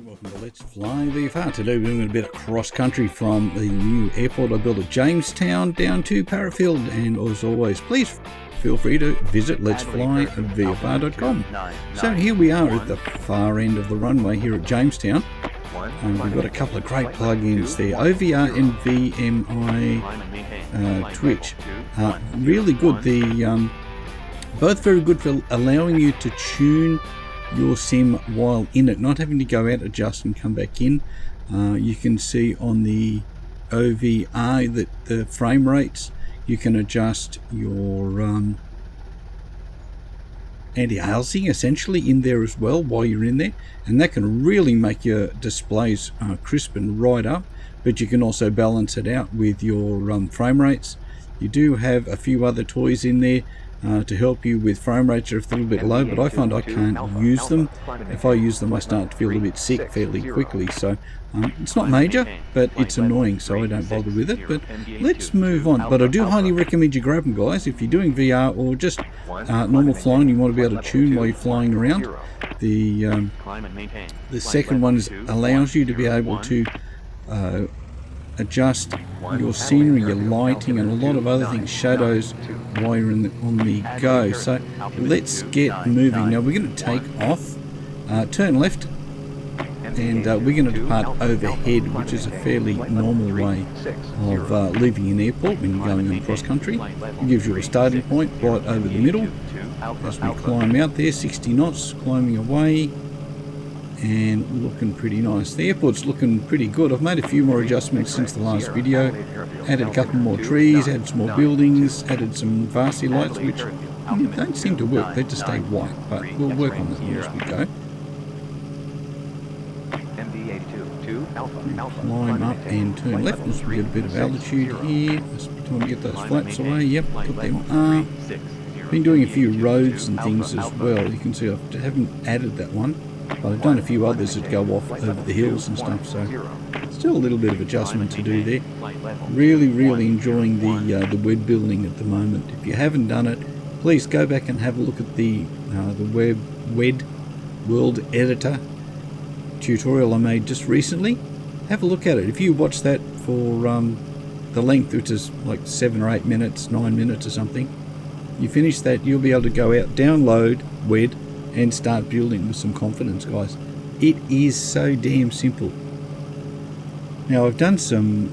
Welcome to Let's Fly VFR. Today we're doing a bit of cross country from the new airport I built at Jamestown down to Parafield, and as always please feel free to visit letsflyvfr.com. So here we are at the far end of the runway here at Jamestown. We've got a couple of great plugins there, OVR and VMI Twitch. Really good. Both very good for allowing you to tune your sim while in it, not having to go out, adjust and come back in. You can see on the OVR that the frame rates, you can adjust your anti-aliasing essentially in there as well while you're in there, and that can really make your displays crisp and right up. But you can also balance it out with your frame rates. You do have a few other toys in there to help you with frame rates if they're a little bit low, but I find I can't use them. If I use them I start to feel a bit sick fairly quickly, so it's not major, but it's annoying, so I don't bother with it. But let's move on. But I do highly recommend you grab them, guys, if you're doing VR or just normal flying. You want to be able to tune while you're flying around. The second one allows you to be able to adjust your scenery, your lighting and a lot of other things, shadows, while you're on the go. So let's get moving. Now we're going to take off, turn left, and we're going to depart overhead, which is a fairly normal way of leaving an airport when you're going in cross country. It gives you a starting point right over the middle as we climb out there, 60 knots, climbing away. And looking pretty nice. The airport's looking pretty good. I've made a few more adjustments since the last video. Added a couple more trees, added some more buildings, added some varsity lights, which don't seem to work. They just stay white, but we'll work on them as we go. Climb up and turn left as we get a bit of altitude here. Just trying to get those flaps away. Yep, put them up. Been doing a few roads and things as well. You can see I haven't added that one, but I've done a few others that go off over the hills and stuff, so still a little bit of adjustment to do there. Really enjoying the web building at the moment. If you haven't done it, please go back and have a look at the web world editor tutorial I made just recently. Have a look at it. If you watch that for the length, which is like 7 or 8 minutes, 9 minutes or something, you finish that, you'll be able to go out, download WED and start building with some confidence, guys. It is so damn simple. Now I've done some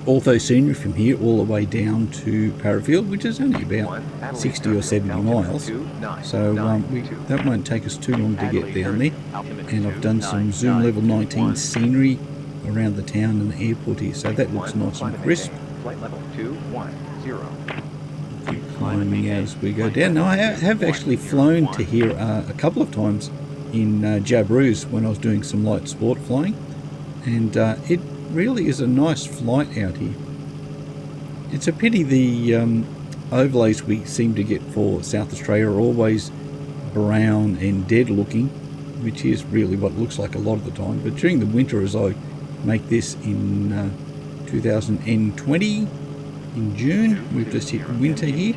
ortho scenery from here all the way down to Parafield, which is only about 60 or 70 miles, so that won't take us too long to get down there. And I've done some zoom level 19 scenery around the town and the airport here, so that looks nice and crisp. Climbing as we go down. Now I have actually flown to here a couple of times in Jabiroos when I was doing some light sport flying, and it really is a nice flight out here. It's a pity the overlays we seem to get for South Australia are always brown and dead looking, which is really what it looks like a lot of the time. But during the winter, as I make this in 2020 in June, we've just hit winter here,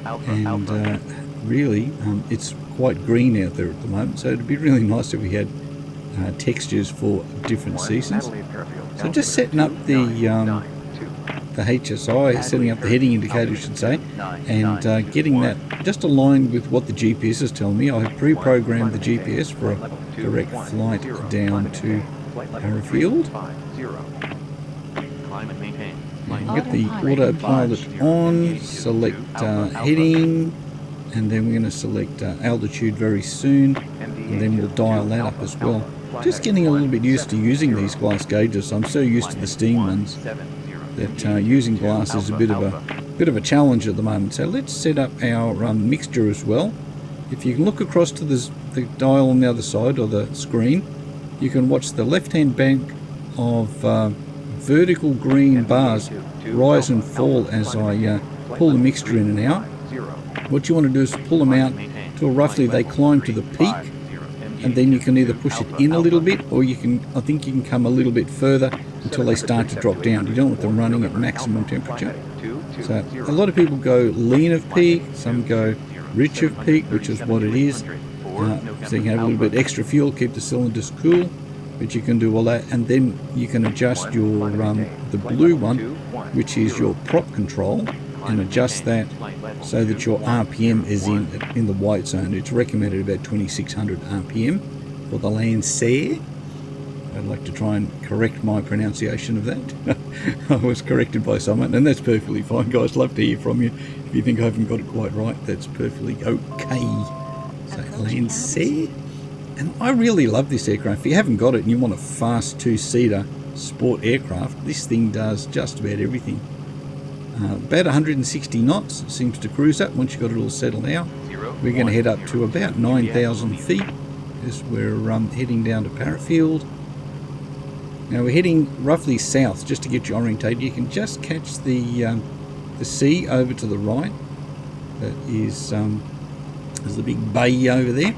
and really it's quite green out there at the moment, so it'd be really nice if we had textures for different seasons. So just setting up the HSI, setting up the heading indicator I should say, and getting that just aligned with what the GPS is telling me. I have pre-programmed the GPS for a direct flight down to Parafield. Get the autopilot on, select heading, and then we're going to select altitude very soon, and then we'll dial that up as well. Just getting a little bit used to using these glass gauges. I'm so used to the steam ones that using glass is a bit of a challenge at the moment. So let's set up our mixture as well. If you can look across to the dial on the other side of the screen, you can watch the left-hand bank of vertical green bars rise and fall as I pull the mixture in and out. What you want to do is pull them out till roughly they climb to the peak, and then you can either push it in a little bit, or I think you can come a little bit further until they start to drop down. You don't want them running at maximum temperature. So a lot of people go lean of peak, some go rich of peak, which is what it is. So you can have a little bit extra fuel, keep the cylinders cool, but you can do all that, and then you can adjust your the blue one, which is your prop control, and adjust that so that your RPM is in the white zone. It's recommended about 2600 RPM for the Lancer. I'd like to try and correct my pronunciation of that. I was corrected by someone, and that's perfectly fine, guys. Love to hear from you. If you think I haven't got it quite right, that's perfectly okay. So, Lancer. And I really love this aircraft. If you haven't got it and you want a fast two-seater sport aircraft, this thing does just about everything. About 160 knots it seems to cruise at once you've got it all settled out. We're going to head up to about 9,000 feet as we're heading down to Parafield. Now we're heading roughly south just to get you orientated. You can just catch the sea over to the right. That is there's the big bay over there,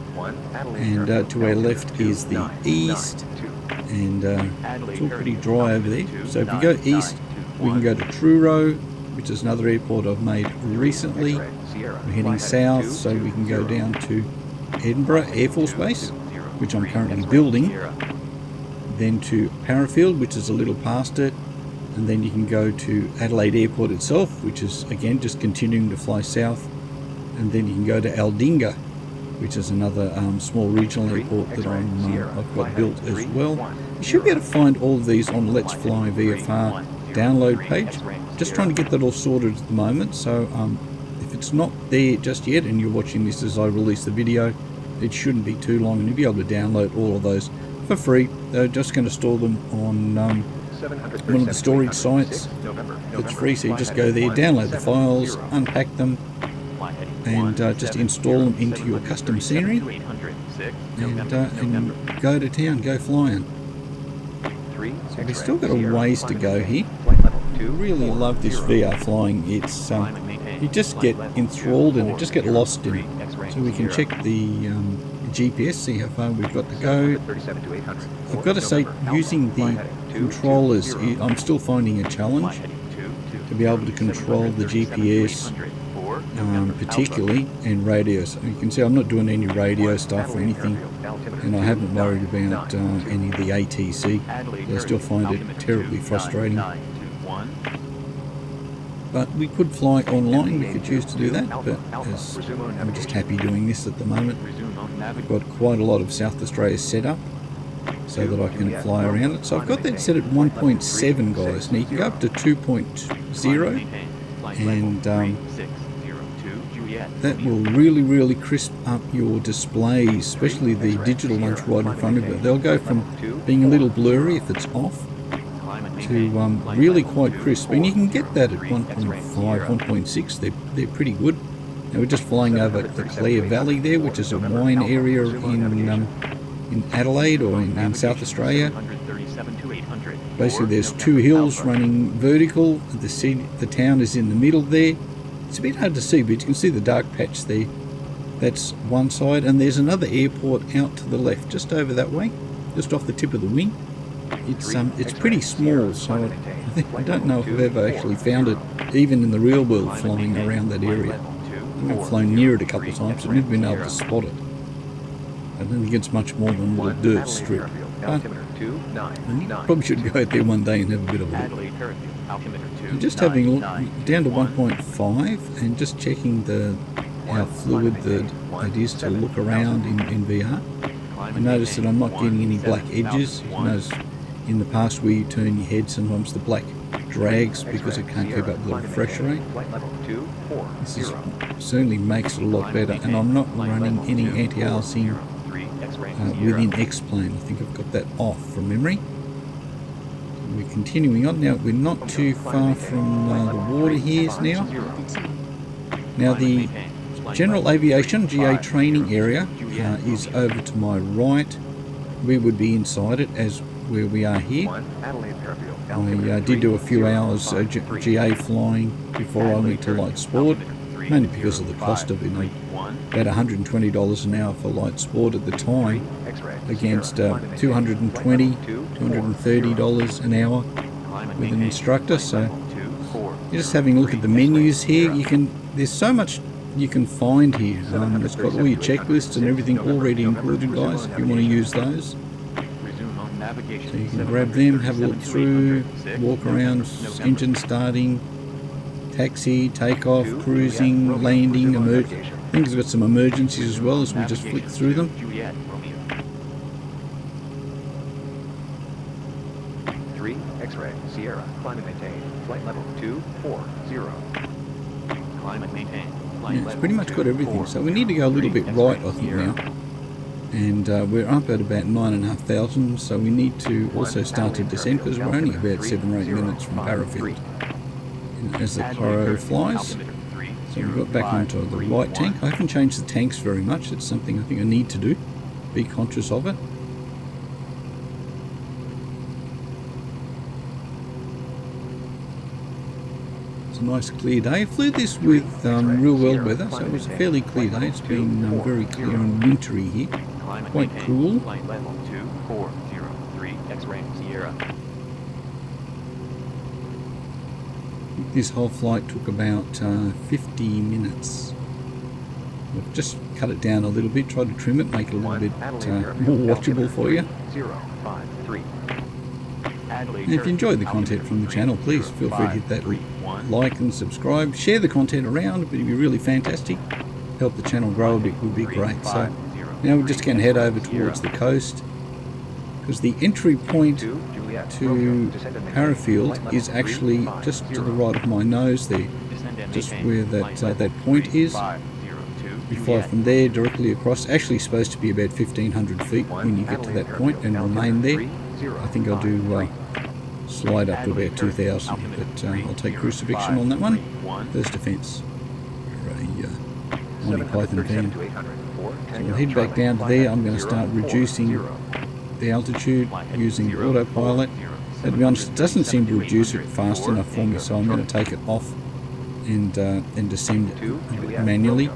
and to our left is the east, and it's all pretty dry over there. So if we go east, we can go to Truro, which is another airport I've made recently. We're heading south, so we can go down to Edinburgh Air Force Base, which I'm currently building, then to Parafield, which is a little past it, and then you can go to Adelaide Airport itself, which is again just continuing to fly south, and then you can go to Aldinga, which is another small regional airport that I've got built as well. You should be able to find all of these on Let's Fly VFR download page. Just trying to get that all sorted at the moment, so if it's not there just yet and you're watching this as I release the video, it shouldn't be too long and you'll be able to download all of those for free. They're just going to store them on one of the storage sites that's free, so you just go there, download the files, unpack them, and just install them into your custom scenery, and go to town, go flying. So we've still got a ways to go here. I really love this VR flying. It's you just get enthralled and just get lost in it. So we can check the GPS, see how far we've got to go. I've got to say, using the controllers, I'm still finding a challenge to be able to control the GPS, particularly, and radio. So you can see I'm not doing any radio stuff or anything, and I haven't worried about any of the ATC. I still find it terribly frustrating. But we could fly online, we could choose to do that, but I'm just happy doing this at the moment. I've got quite a lot of South Australia set up so that I can fly around it. So I've got that set at 1.7, guys. Now you can go up to 2.0, and that will really crisp up your displays, especially the digital ones right in front of it. They'll go from being a little blurry if it's off to really quite crisp, and you can get that at 1.5, 1.6. They're pretty good. Now we're just flying over the Clare Valley there, which is a wine area in Adelaide or in South Australia. Basically there's two hills running vertical. The town is in the middle there. It's a bit hard to see, but you can see the dark patch there. That's one side, and there's another airport out to the left, just over that way, just off the tip of the wing. It's pretty small, so I don't know if I've ever actually found it, even in the real world, flying around that area. I've flown near it a couple of times, but never been able to spot it. I don't think it's much more than a little dirt strip. But you probably should go out there one day and have a bit of a look. I'm just having a look down to 1.5 and just checking how fluid it is to look around in VR. I notice that I'm not getting any black edges. You notice in the past where you turn your head, sometimes the black drags because it can't keep up with the refresh rate. This certainly makes it a lot better, and I'm not running any anti-aliasing within X-Plane. I think I've got that off from memory. We're continuing on now. We're not too far from the water here now. Now the General Aviation GA training area is over to my right. We would be inside it as where we are here. I did do a few hours GA flying before I went to light sport, mainly because of the cost of it. About $120 an hour for light sport at the time, against $220, $230 an hour with an instructor. So you're just having a look at the menus here. There's so much you can find here. It's got all your checklists and everything already included, guys, if you want to use those. So you can grab them, have a look through, walk around, engine starting, taxi, takeoff, cruising, landing, I think it's got some emergencies as well as we just flick through them. X-ray, Sierra, climate maintained, flight level 240. Climate maintained, flight yeah, it's pretty much got everything, so we need to go a little bit right, I think, now. And we're up at about 9,500, so we need to also start to descend because we're only about 7 or 8 minutes from Parafield. And as the Coro flies, so we've got back onto the right tank. I haven't changed the tanks very much, it's something I think I need to do, be conscious of it. It's a nice clear day. I flew this with real world weather, so it was a fairly clear day. It's been very clear and wintry here. Quite cool. Flight level 2403, X-ray, Sierra. This whole flight took about 50 minutes. We've just cut it down a little bit, tried to trim it, make it a little bit more watchable for you. 053. And if you enjoyed the content from the channel, please feel free to hit that like and subscribe. Share the content around, it would be really fantastic. Help the channel grow a bit would be great. So now we're just going to head over towards the coast, because the entry point to Parafield is actually just to the right of my nose there, just where that point is. We fly from there directly across. Actually supposed to be about 1,500 feet when you get to that point and remain there. I think I'll do slide up to about 2,000, but I'll take crucifixion on that one. First defence. We're a Monty Python fan. So we'll head back down to there. I'm going to start reducing the altitude using the autopilot. And to be honest, it doesn't seem to reduce it fast enough for me, so I'm going to take it off and descend it manually.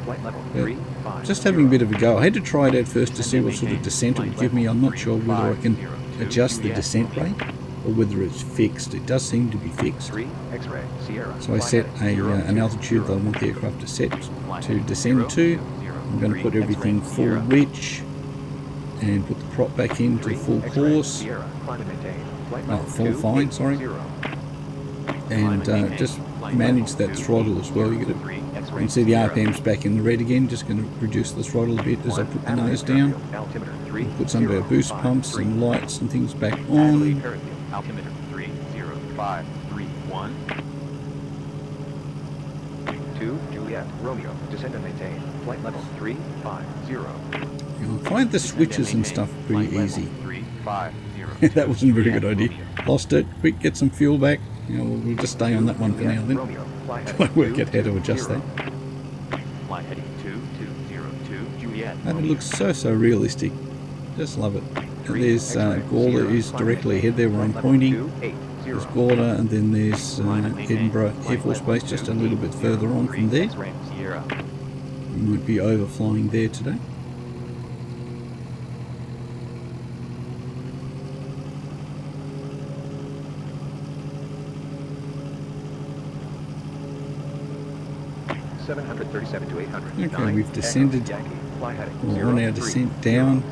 But just having a bit of a go. I had to try it out first to see what sort of descent it would give me. I'm not sure whether I can adjust the descent rate or whether it's fixed. It does seem to be fixed. So I set an altitude that I want the aircraft to set to descend to. I'm going to put everything full reach and put the prop back into full course. Full fine, sorry. And just manage that throttle as well. You can see the RPM's back in the red again. Just going to reduce the throttle a bit as I put the nose down. Put some of our boost pumps and lights and things back on. Altimeter 30531. 2 Juliet Romeo, descend and maintain. Flight level 350. You'll find the switches and stuff pretty easy. That wasn't a very good idea. Lost it. Quick, get some fuel back. We'll just stay on that one for now then. I'll work out how to adjust that. And it looks so realistic. Just love it. And there's Gawler is directly ahead there where I'm pointing. There's Gawler, and then there's Edinburgh Air Force Base just a little bit further on from there. We might be overflying there today. Okay, we've descended. We're on our descent down.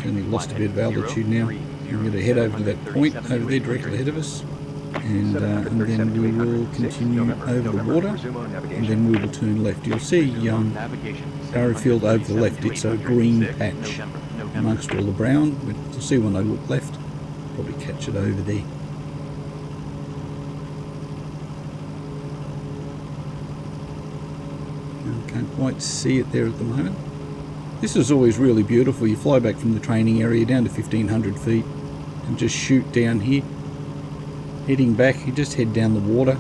Only lost a bit of altitude now. We're going to head over to that point over there directly ahead of us, and then we will continue over the water, and then we will turn left. You'll see Parafield over the left. It's a green patch amongst all the brown. You'll see when I look left. Probably catch it over there. Can't quite see it there at the moment. This is always really beautiful. You fly back from the training area down to 1,500 feet and just shoot down here. Heading back, you just head down the water.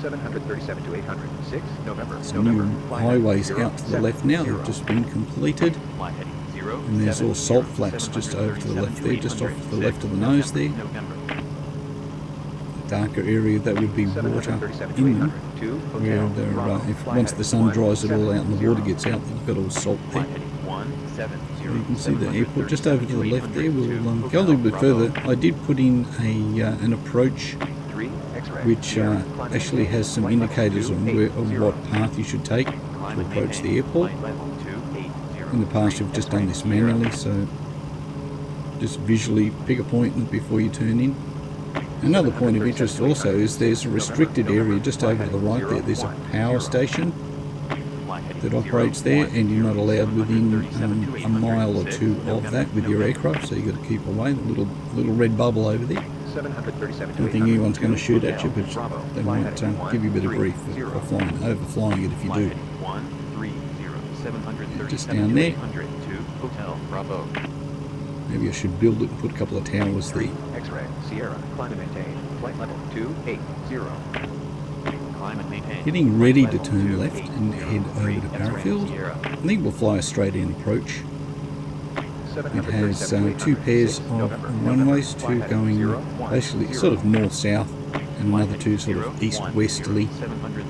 737 to 806, November. Some new highways out to the left now. They've just been completed. And there's all salt flats just over to the left there, just off to the left of the nose there. Darker area that would be water in them, where once the sun dries it all out and the water gets out, then you've got all salt there. So you can see the airport just over to the left there. We'll go a little bit further. I did put in an approach which actually has some indicators on what path you should take to approach the airport. In the past you've just done this manually, so just visually pick a point before you turn in. Another point of interest also is there's a restricted area just over to the right there. There's a power station that operates there, and you're not allowed within a mile or two of that with your aircraft, so you've got to keep away. The little red bubble over there. I don't think anyone's going to shoot at you, but they might give you a bit of grief for overflying it if you do. Just down there. Maybe I should build it and put a couple of towers there. X-ray, Sierra, climb and maintain. Flight level 280. Climb and maintain. Getting ready to turn left and head over to Parafield. I think we'll fly a straight in approach. It has two pairs of runways, two going basically sort of north-south and another two sort of east-westerly.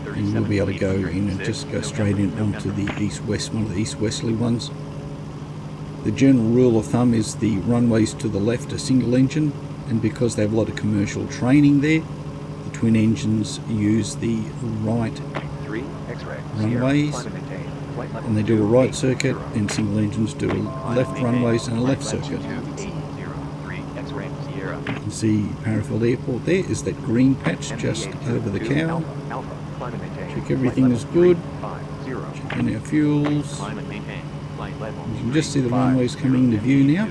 And we'll be able to go in and just go straight in onto the east-west, one of the east-westerly ones. The general rule of thumb is the runways to the left are single engine, and because they have a lot of commercial training there, the twin engines use the right runways, and they do a right circuit, and single engines do left runways and a left circuit. You can see Parafield Airport there is that green patch just over the cow. Check everything is good. Check in our fuels. You can just see the runways coming into view now.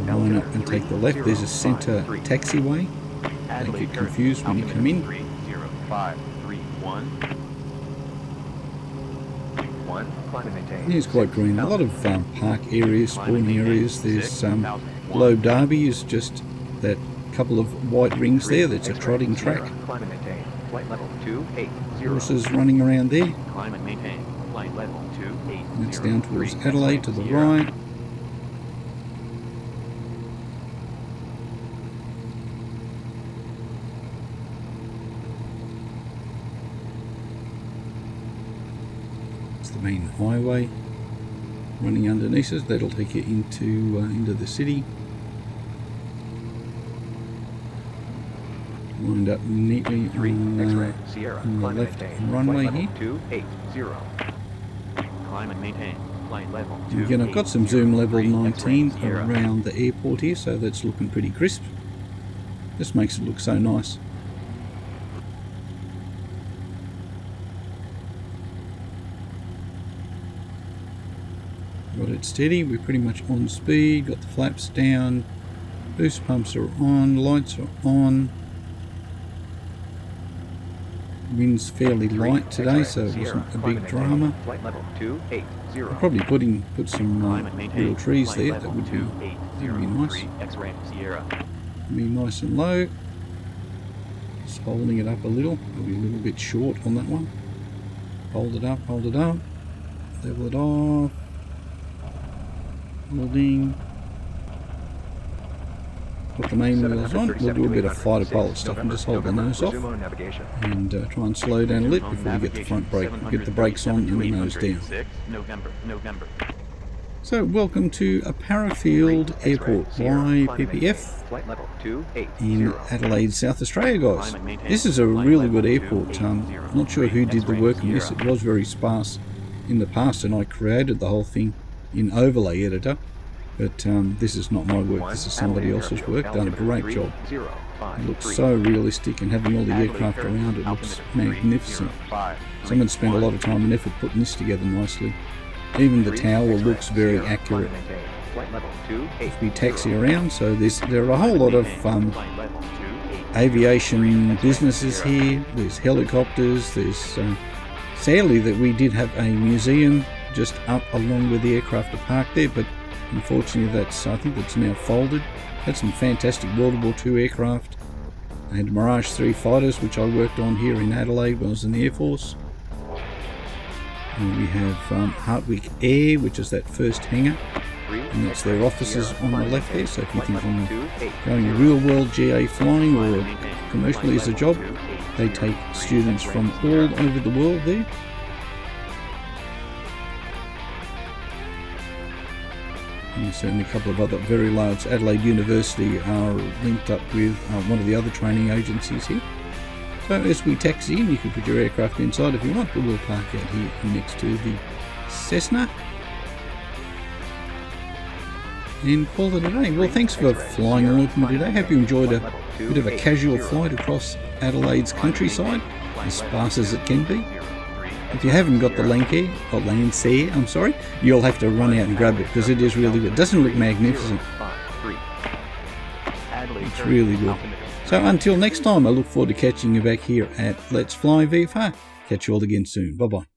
Line up and take the left. There's a centre taxiway. Don't get confused when you come in. Here's quite green. A lot of park areas, spawning areas. There's Low Derby is just that couple of white rings there. That's a trotting track. Horses running around there. And it's down towards Adelaide to the right. It's the main highway running underneath us. That'll take you into the city. Lined up neatly on the left runway here. And again, I've got some zoom level 19 around the airport here, so that's looking pretty crisp. This makes it look so nice. Got it steady, we're pretty much on speed, got the flaps down, boost pumps are on, lights are on. Wind's fairly light today, so it wasn't a big drama. I'll probably put some real trees there. That would be nice. Be nice and low. Just holding it up a little. It'll be a little bit short on that one. Hold it up. Level it off. Holding. Put the main wheels on. We'll do a bit of fighter pilot stuff and just hold the nose off and try and slow down a little before we get the front brake. Get the brakes on and the nose down. So welcome to Parafield Airport, YPPF in Adelaide, South Australia, guys. This is a really good airport. Not sure who did the work on this. It was very sparse in the past, and I created the whole thing in Overlay Editor. But this is not my work, this is somebody else's work. Done a great job. It looks so realistic, and having all the aircraft around it looks magnificent. Someone spent a lot of time and effort putting this together nicely. Even the tower looks very accurate. If we taxi around, so there are a whole lot of aviation businesses here. There's helicopters, there's sadly that we did have a museum just up along where the aircraft are parked there, but unfortunately I think that's now folded. Had some fantastic World War II aircraft. I had Mirage 3 fighters, which I worked on here in Adelaide when I was in the Air Force. And we have Hartwick Air, which is that first hangar, and that's their offices on the left there. So if you think I'm going real world GA flying or commercially as a job, they take students from all over the world there. And certainly a couple of other very large. Adelaide University are linked up with one of the other training agencies here. So as we taxi in, you can put your aircraft inside if you want, but we'll park out here next to the Cessna. And call it a day. Well, thanks for flying along with me today. Hope you enjoyed a bit of a casual flight across Adelaide's countryside, as sparse as it can be. If you haven't got the Lancer, or Lancer, I'm sorry, you'll have to run out and grab it because it is really good. It doesn't look magnificent. It's really good. So until next time, I look forward to catching you back here at Let's Fly VFR. Catch you all again soon. Bye-bye.